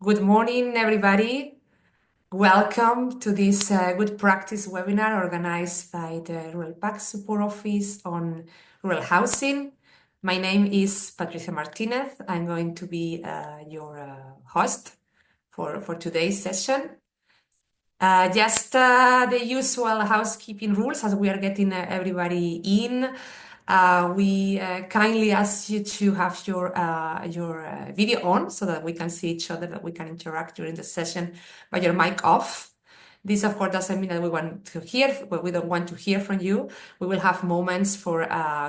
Good morning, everybody. Welcome to this Good Practice webinar organized by the Rural Pact Support Office on rural housing. My name is Patricia Martínez. I'm going to be your host for today's session. Just the usual housekeeping rules as we are getting everybody in. We kindly ask you to have your video on so that we can see each other, that we can interact during the session, but your mic off. This, of course, doesn't mean that we want to hear, but we don't want to hear from you. We will have moments for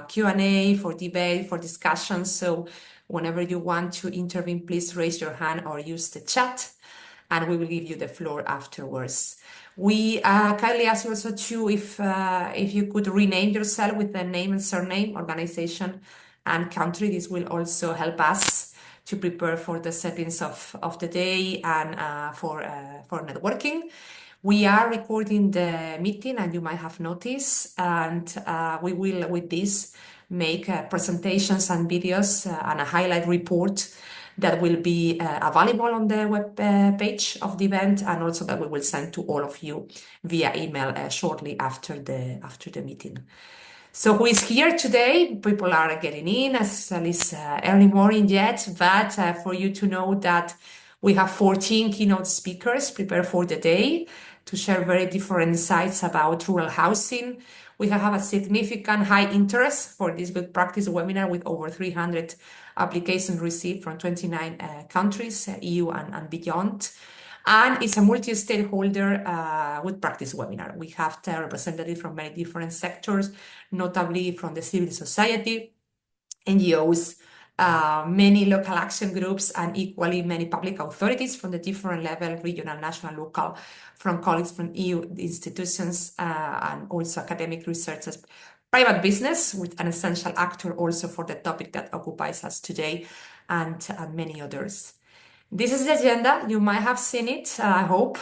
Q&A, for debate, for discussion. So whenever you want to intervene, please raise your hand or use the chat, and we will give you the floor afterwards. We kindly ask you also too if you could rename yourself with the name and surname, organization, and country. This will also help us to prepare for the settings of the day and for networking. We are recording the meeting, and you might have noticed, and we will, with this, make presentations and videos and a highlight report that will be available on the web page of the event, and also that we will send to all of you via email shortly after the meeting. So who is here today? People are getting in, as it's early morning yet, but for you to know that we have 14 keynote speakers prepared for the day to share very different insights about rural housing. We have a significant high interest for this Good Practice webinar with over 300 applications received from 29 countries, EU and beyond. And it's a multi-stakeholder Good Practice webinar. We have representatives from many different sectors, notably from the civil society, NGOs, many local action groups, and equally many public authorities from the different level, regional, national, local, from colleagues from EU institutions, and also academic researchers, private business with an essential actor also for the topic that occupies us today, and many others. This is the agenda. You might have seen it. I hope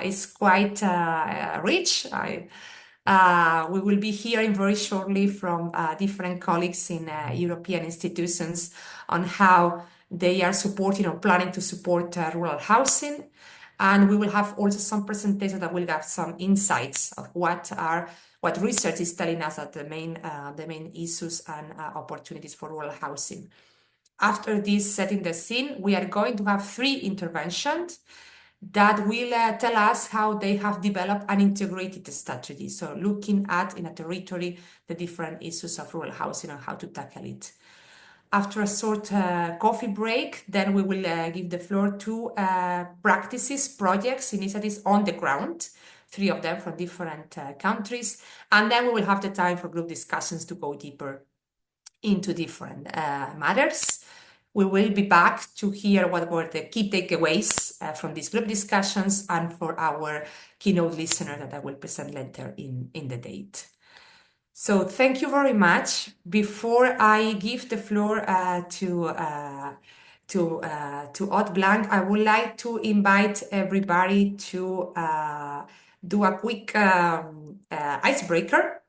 it's quite rich. We will be hearing very shortly from different colleagues in European institutions on how they are supporting or planning to support rural housing. And we will have also some presentations that will have some insights of what research is telling us are the main issues and opportunities for rural housing. After this setting the scene, we are going to have 3 interventions that will tell us how they have developed an integrated strategy. So looking at, in a territory, the different issues of rural housing and how to tackle it. After a short coffee break, then we will give the floor to practices, projects, initiatives on the ground, 3 of them from different countries. And then we will have the time for group discussions to go deeper into different matters. We will be back to hear what were the key takeaways from these group discussions and for our keynote listener that I will present later in the date. So thank you very much. Before I give the floor to Haude Blanc, I would like to invite everybody to do a quick icebreaker.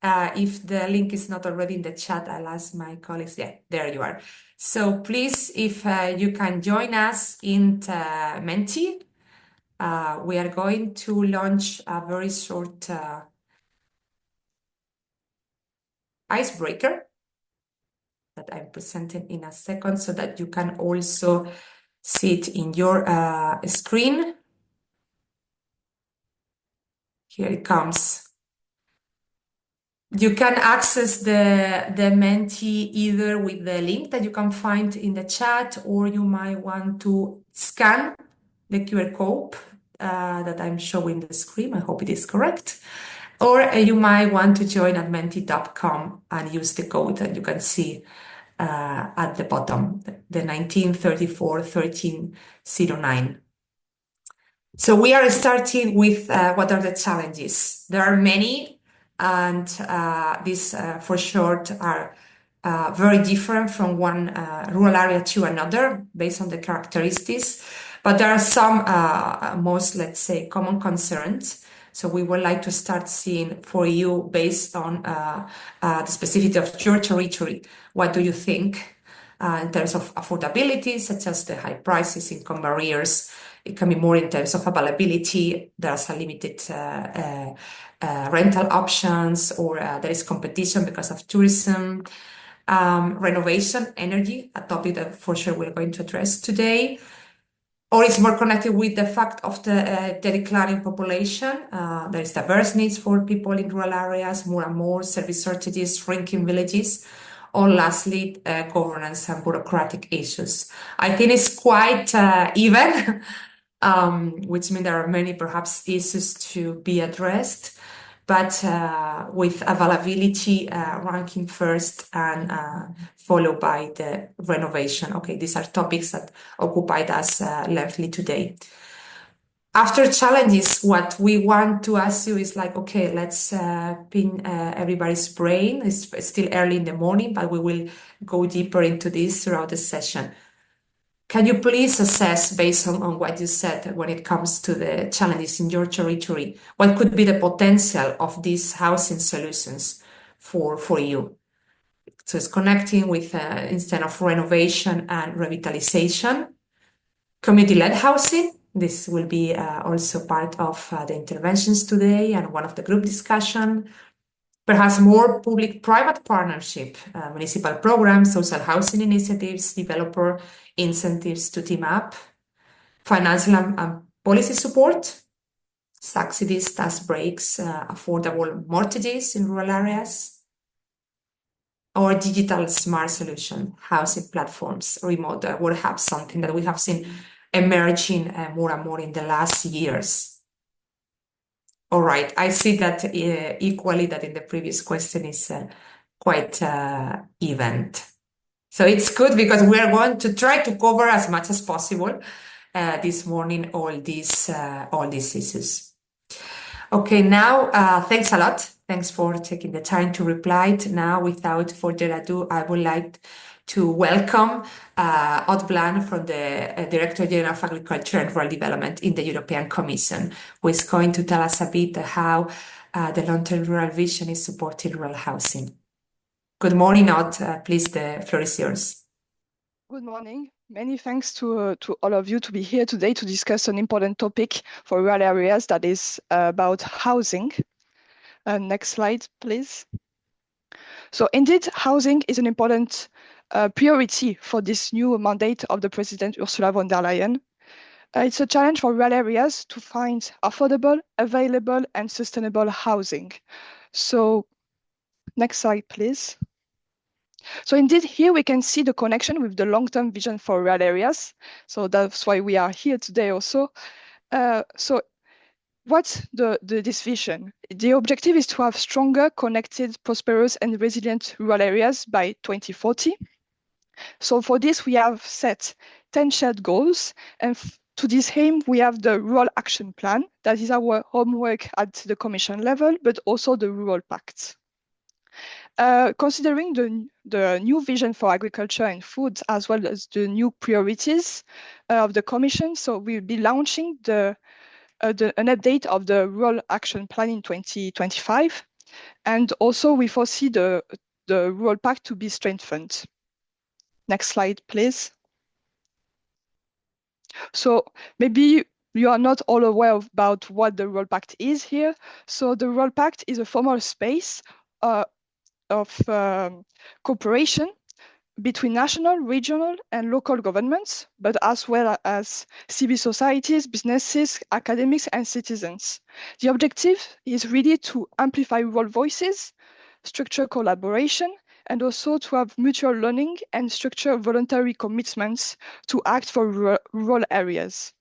If the link is not already in the chat, I'll ask my colleagues. Yeah, there you are. So please, if you can join us in Menti, we are going to launch a very short icebreaker that I'm presenting in a second so that you can also see it in your screen. Here it comes. You can access the Menti either with the link that you can find in the chat, or you might want to scan the QR code that I'm showing the screen. I hope it is correct. Or you might want to join at menti.com and use the code that you can see at the bottom, the 1934-1309. So we are starting with what are the challenges. There are many. And these, for short, are very different from one rural area to another based on the characteristics. But there are some most, let's say, common concerns. So we would like to start seeing for you based on the specificity of your territory. What do you think in terms of affordability, such as the high prices, income barriers. It can be more in terms of availability. There's a limited rental options, or there is competition because of tourism. Renovation, energy, a topic that for sure we're going to address today. Or it's more connected with the fact of the declining population. There is diverse needs for people in rural areas, more and more service shortages, shrinking villages, or lastly, governance and bureaucratic issues. I think it's quite even, which means there are many perhaps issues to be addressed, but with availability ranking first and followed by the renovation. Okay, these are topics that occupied us lengthily today. After challenges, what we want to ask you is like, okay, let's pin everybody's brain. It's still early in the morning, but we will go deeper into this throughout the session. Can you please assess, based on what you said, when it comes to the challenges in your territory, what could be the potential of these housing solutions for you? So it's connecting with, instead of renovation and revitalization, community-led housing. This will be also part of the interventions today and one of the group discussion. Perhaps more public-private partnership, municipal programs, social housing initiatives, developer incentives to team up, financial and policy support, subsidies, tax breaks, affordable mortgages in rural areas, or digital smart solution, housing platforms, remote work, something that we have seen emerging more and more in the last years. All right, I see that equally that in the previous question is quite even. So it's good because we are going to try to cover as much as possible this morning all these issues. Okay, now thanks a lot. Thanks for taking the time to reply. Now, without further ado, I would like to welcome Haude Blanc from the Director General of Agriculture and Rural Development in the European Commission, who is going to tell us a bit how the long-term rural vision is supporting rural housing. Good morning, Haude. Please, the floor is yours. Good morning. Many thanks to all of you to be here today to discuss an important topic for rural areas, that is about housing. Next slide, please. So indeed, housing is an important priority for this new mandate of the President Ursula von der Leyen. It's a challenge for rural areas to find affordable, available, and sustainable housing. So next slide, please. So indeed, here we can see the connection with the long-term vision for rural areas. So that's why we are here today also. So what's this vision? The objective is to have stronger, connected, prosperous, and resilient rural areas by 2040. So for this, we have set 10 shared goals. And to this aim, we have the Rural Action Plan. That is our homework at the Commission level, but also the Rural Pact. Considering the new vision for agriculture and food, as well as the new priorities of the Commission, so we'll be launching an update of the Rural Action Plan in 2025. And also we foresee the Rural Pact to be strengthened. Next slide, please. So maybe you are not all aware about what the Rural Pact is here. So the Rural Pact is a formal space of cooperation between national, regional, and local governments, but as well as civil societies, businesses, academics, and citizens. The objective is really to amplify rural voices, structure collaboration, and also to have mutual learning and structure voluntary commitments to act for rural areas.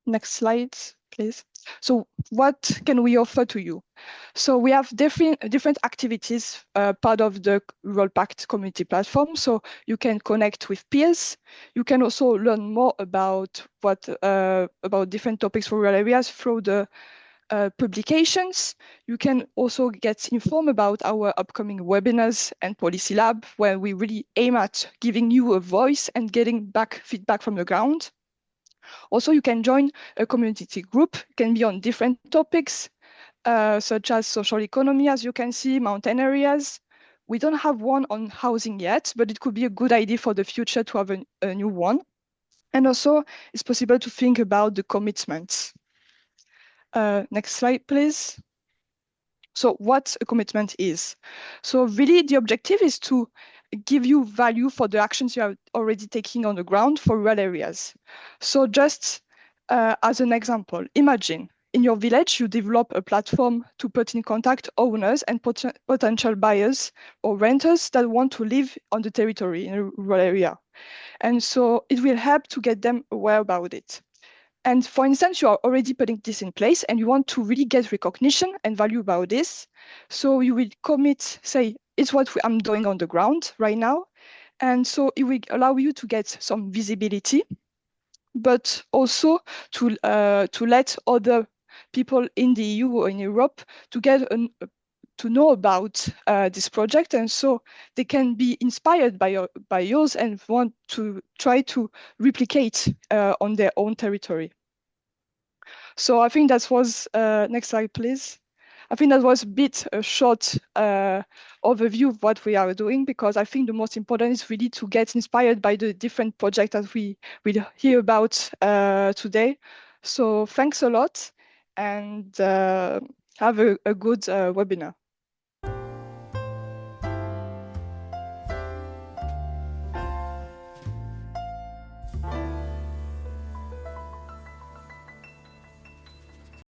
Next slide, please. So what can we offer to you? So we have different activities, part of the Rural Pact community platform. So you can connect with peers. You can also learn more about about different topics for rural areas through the publications. You can also get informed about our upcoming webinars and policy lab, where we really aim at giving you a voice and getting back feedback from the ground. Also, you can join a community group. You can be on different topics, such as social economy, as you can see, mountain areas, We don't have one on housing yet, but it could be a good idea for the future to have a new one. And also, it's possible to think about the commitments. Next slide, please. So what a commitment is. So really the objective is to give you value for the actions you are already taking on the ground for rural areas. So just as an example, imagine in your village, you develop a platform to put in contact owners and potential buyers or renters that want to live on the territory in a rural area. And so it will help to get them aware about it. And for instance, you are already putting this in place and you want to really get recognition and value about this. So you will commit, say, it's what I'm doing on the ground right now. And so it will allow you to get some visibility, but also to let other people in the EU or in Europe to get to know about this project, and so they can be inspired by yours and want to try to replicate on their own territory. So I think that was, next slide, please. I think that was a short overview of what we are doing, because I think the most important is really to get inspired by the different projects that we will hear about today. So thanks a lot, and have a good webinar.